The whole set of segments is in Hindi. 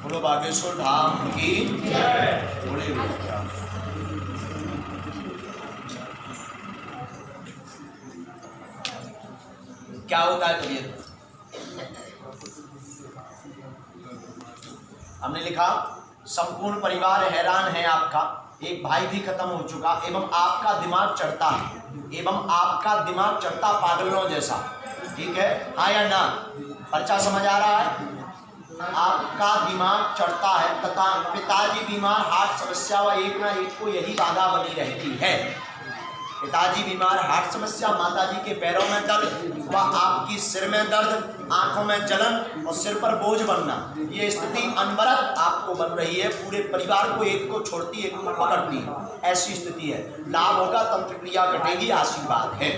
बोलो बागेश्वर धाम की जय। बोले क्या होता है तबीयत? हमने लिखा संपूर्ण परिवार हैरान है आपका, एक भाई भी खत्म हो चुका, एवं आपका दिमाग चढ़ता है, पागलों जैसा। ठीक है, हाँ या ना? पर्चा समझ आ रहा है? आपका दिमाग चढ़ता है तथा पिताजी बीमार, हार्ट समस्या व एक ना एक को यही बाधा बनी रहती है। पिताजी बीमार, हार्ट समस्या, माताजी के पैरों में दर्द व आपकी सिर में दर्द, आंखों में जलन और सिर पर बोझ बनना, ये स्थिति अनवरत आपको बन रही है। पूरे परिवार को एक को छोड़ती, एक को पकड़ती, ऐसी स्थिति है। लाभ होगा, तंत्र क्रिया घटेगी, आशीर्वाद है।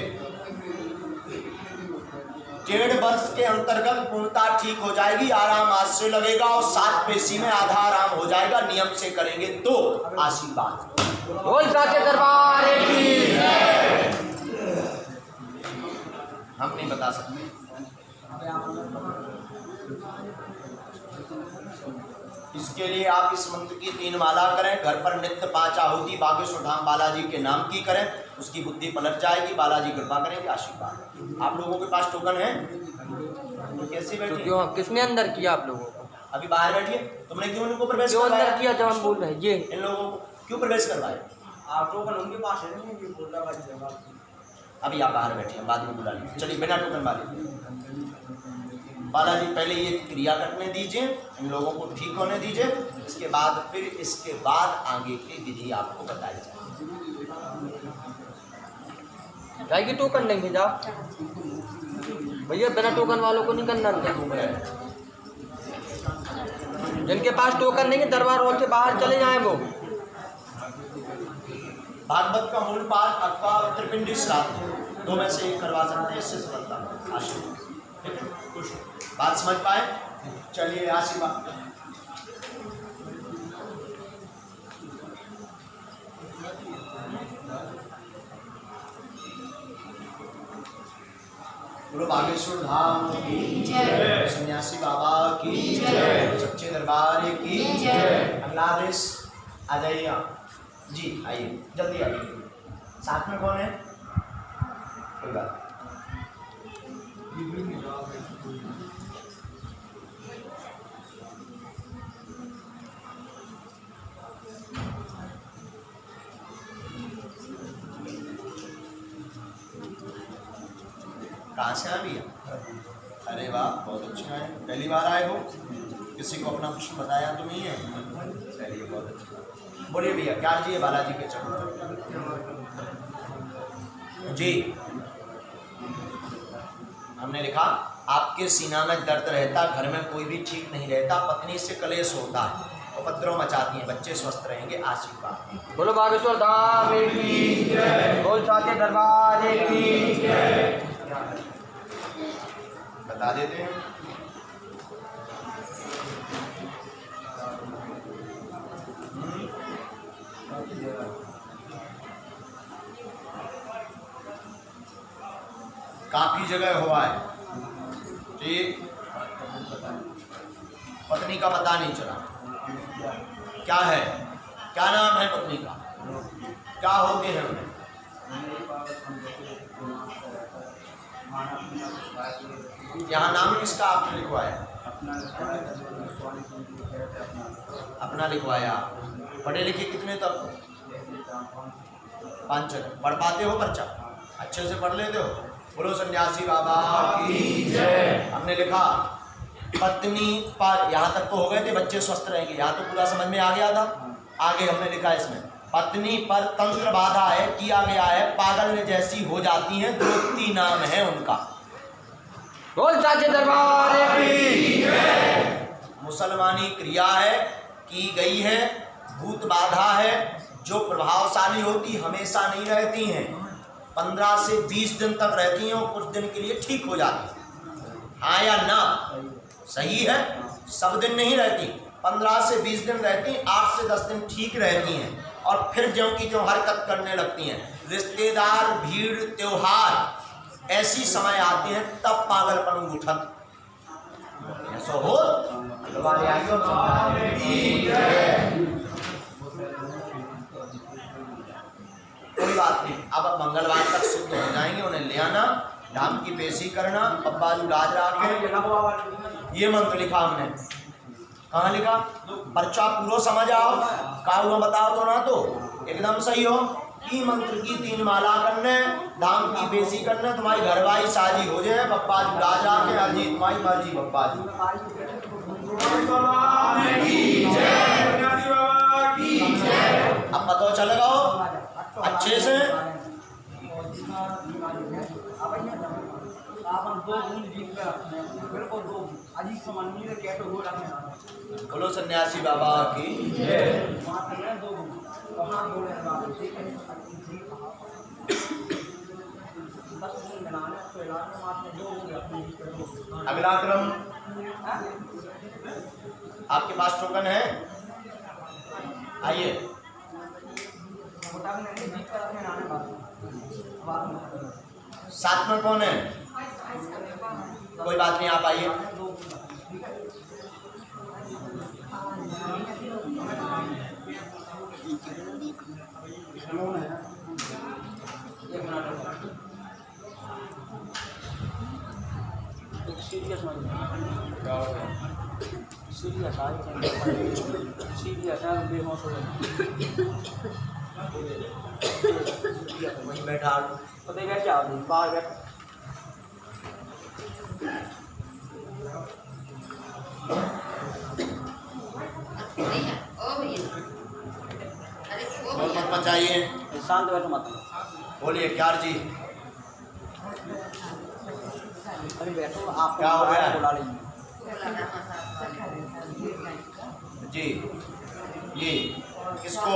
1.5 वर्ष के अंतर्गत पूर्णता ठीक हो जाएगी, आराम आज से लगेगा और 7 पेशी में आधा आराम हो जाएगा। नियम से करेंगे तो आशीर्वाद। बोल साचे दरबार की। हम नहीं बता सकते। इसके लिए आप इस मंत्र की 3 माला करें, घर पर नित्य 5 आहुति बागेश्वर धाम बालाजी के नाम की करें, उसकी बुद्धि पलट जाएगी, बालाजी कृपा करेंगे, आशीर्वाद। आप लोगों के पास टोकन है तो कैसे बैठे? तो क्यों, किसने अंदर किया आप लोगों को? अभी बाहर बैठिए। तुमने क्यों इनको प्रवेश क्यों करवाया? अंदर किया जब हम बोल रहे हैं? ये इन लोगों को क्यों प्रवेश करवाए? आप टोकन उनके पास है नहीं, ये बोलता है। अभी आप बाहर बैठिए, बाद में बुला लीजिए। चलिए बिना टोकन वाले बालाजी पहले ये क्रिया करने दीजिए, इन लोगों को ठीक होने दीजिए, इसके बाद आगे की विधि आपको बताई जाएगी। टोकन लेंगे जाओ भैया, बिना टोकन वालों को नहीं करना अंदर। जिनके पास टोकन नहीं है दरबार हॉल से बाहर चले जाएं वो। भागवत का मूल पाठ अथवा त्रिपिंडी श्राद्ध 2 में से एक करवा सकते हैं, इससे सफलता आशीर्वाद। ठीक है, खुश बात समझ पाए? चलिए आशीर्वाद। बोलो बागेश्वर धाम की जय, सन्यासी बाबा की जय, सच्चे दरबार की जय। अगला आदेश आ जाइए आप जी, आइए जल्दी आइए। साथ में कौन है? कोई बात। कहाँ से आ भैया? अरे वाह, बहुत अच्छा है। पहली बार आए हो? किसी को अपना कुछ बताया तो नहीं है? चलिए बहुत अच्छा। बोलिए भैया, क्या जी है बालाजी के चरण जी। हमने लिखा आपके सीना में दर्द रहता, घर में कोई भी ठीक नहीं रहता, पत्नी से कलेश होता है, उपद्रव मचाती है, बच्चे स्वस्थ रहेंगे, आशीर्वाद। बोलो बागेश्वर धाम की जय, बोल साचे दरबार की जय। बता देते हैं। काफी जगह हुआ है, ठीक। पत्नी का पता नहीं चला, क्या है, क्या नाम है पत्नी का, क्या होते हैं उन्हें? यहाँ नाम किसका आपने लिखवाया? अपना लिखवाया। पढ़े लिखे कितने तक? 5 पढ़ पाते हो? पर्चा अच्छे से पढ़ लेते हो? बोलो सन्यासी बाबा की जय। हमने लिखा पत्नी पर, यहाँ तक तो हो गए थे, बच्चे स्वस्थ रहेंगे, यहाँ तो पूरा समझ में आ गया था। आगे हमने लिखा इसमें पत्नी पर तंत्र बाधा है, किया गया है, पागल ने जैसी हो जाती हैं, द्रौपदी नाम है उनका। बोल साचे दरबार की जय। मुसलमानी क्रिया है, की गई है, भूत बाधा है, जो प्रभावशाली होती हमेशा नहीं रहती हैं, 15 से 20 दिन तक रहती हैं और कुछ दिन के लिए ठीक हो जाती हैं। हाँ या ना? सही है, सब दिन नहीं रहती, 15 से 20 दिन रहती, 8 से 10 दिन ठीक रहती हैं और फिर ज्यों की त्यों हरकत करने लगती हैं। रिश्तेदार, भीड़, त्योहार ऐसी समय आते हैं तब पागलपन उठत। सो हो मंगलवार आइए और कोई बात नहीं। अब मंगलवार तक शुद्ध हो जाएंगे, उन्हें ले आना, धाम की पेशी करना, बाजू राज राके। ये मंत्र लिखा हमने, कहाँ लिखा? पर्चा पूरा समझ आओ, का हुआ बताओ तो ना, तो एकदम सही हो। की मंत्र की 3 माला करने, धाम की पेशी करने, तुम्हारी घरवाई शादी हो जाए, बप्पा जी राजा के हाजी तुम्हारी मर्जी बप्पा जी। अब पता चल गया हो अच्छे से। बोलो सन्यासी बाबा की। अगला क्रम आपके पास टोकन है, आइए। साथ में कौन है? कोई बात नहीं, आप आइए। सीरियस है, बेहोश हो वहीं बैठा पता है क्या बाहर बैठ। मत मचाइए, शांत बैठो मत। बोलिए क्यार जी, अरे बैठो आप, क्या हो गया? बुला लीजिए जी। ये किसको?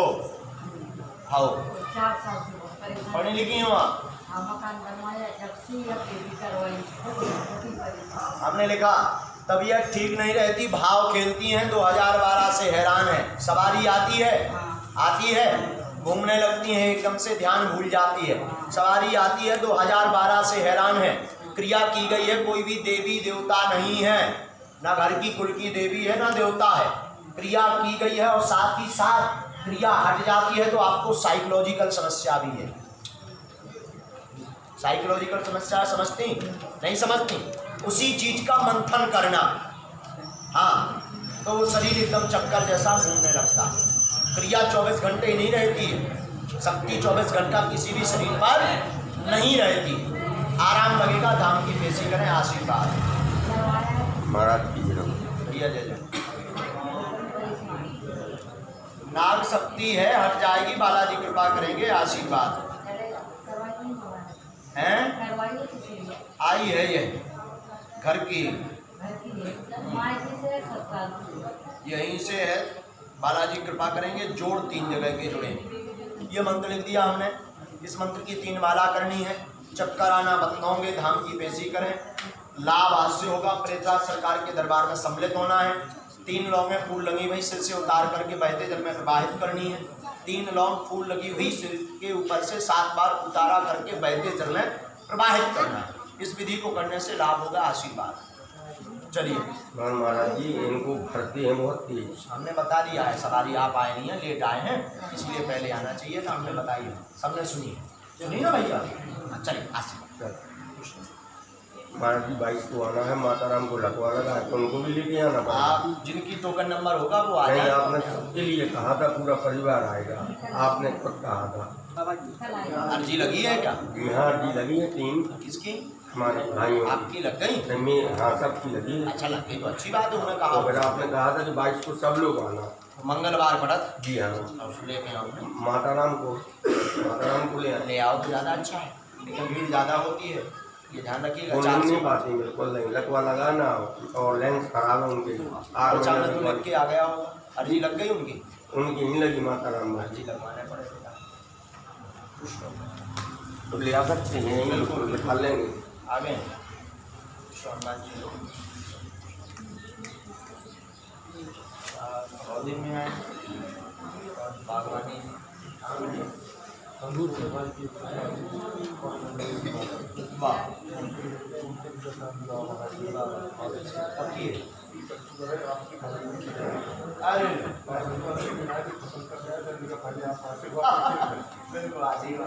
आओ, 4 साल से बहुत परेशान। पढ़ी लिखी हूँ आप? हाँ, मकान बनवाया, जब से अब बेबी करवाई, बहुत परेशान। हमने लिखा तबीयत ठीक नहीं रहती, भाव खेलती हैं, 2012 से हैरान है, सवारी आती है घूमने लगती हैं, एकदम से ध्यान भूल जाती है। सवारी आती है, 2012 से हैरान है। क्रिया की गई है, कोई भी देवी देवता नहीं है, ना घर की कुल की देवी है ना देवता है। क्रिया की गई है और साथ ही साथ क्रिया हट जाती है तो आपको साइकोलॉजिकल समस्या भी है। साइकोलॉजिकल समस्या समझती नहीं? समझती? उसी चीज का मंथन करना, हाँ, तो वो शरीर एकदम चक्कर जैसा घूमने लगता है। क्रिया 24 घंटे नहीं रहती है, शक्ति 24 घंटा किसी भी शरीर पर नहीं रहती। आराम लगेगा, धाम की पेशी करें, आशीर्वाद महाराज की भैया जय जय। नाग शक्ति है, हट जाएगी, बालाजी कृपा करेंगे, आशीर्वाद हैं। आई है ये घर की, यहीं से है, बालाजी कृपा करेंगे। जोड़ 3 जगह के जुड़े। ये मंत्र लिख दिया हमने, इस मंत्र की 3 माला करनी है। चक्कर आना बंद होंगे, धाम की पेशी करें, लाभ हास्य होगा। प्रेतराज सरकार के दरबार में सम्मिलित होना है। 3 लौंगें फूल लगी हुई सिर से उतार करके बहते जल में प्रवाहित करनी है। 3 लौंग फूल लगी हुई सिर के ऊपर से 7 बार उतारा करके बहते जल में प्रवाहित करना है। इस विधि को करने से लाभ होगा, आशीर्वाद। चलिए महाराज जी, इनको भरते हैं बहुत तेज। हमने बता दिया है, सवारी आप आए नहीं हैं, लेट आए हैं, इसलिए पहले आना चाहिए था। हमने बताइए, सबने सुनिए, सुनिए ना भैया। चलिए आशीर्वाद। महाराज जी 22 को आना है, माता राम को लटवा लगा है, तो उनको भी लेके आना पड़ेगा। आप जिनकी टोकन नंबर होगा वो आ नहीं, जाए। आपने सबके लिए कहा था, पूरा परिवार आएगा, आपने खुद कहा था। अर्जी लगी है क्या? यहाँ अर्जी लगी है 3, किसकी? हमारे भाइयों आपकी लग गई? की। मैं, हाँ, सबकी लगी है। अच्छा लग गई तो अच्छी बात है। उन्होंने तो फिर कहा आपने कहा था कि 22 को सब लोग आना। मंगलवार पड़त जी हाँ, लेके आओ, माता राम को ले आना। ले आओ तो ज़्यादा अच्छा है, लेकिन भीड़ ज़्यादा होती है, ये ध्यान रखिएगा। बोल नहीं पाती, बिल्कुल नहीं, लटवा लगाना और लेंस खराब है उनके। चावल तो लग के आ गया होगा। अर्जी लग गई उनकी? उनकी नहीं लगी माता राम में। अर्जी लगवाने पड़ेगा। तो ले आ सकते हैं, बिल्कुल बिठा लेंगे। आगे सोमनाथ जी हौदी में आए, बागवानी वाह, अरे बिल्कुल आजीब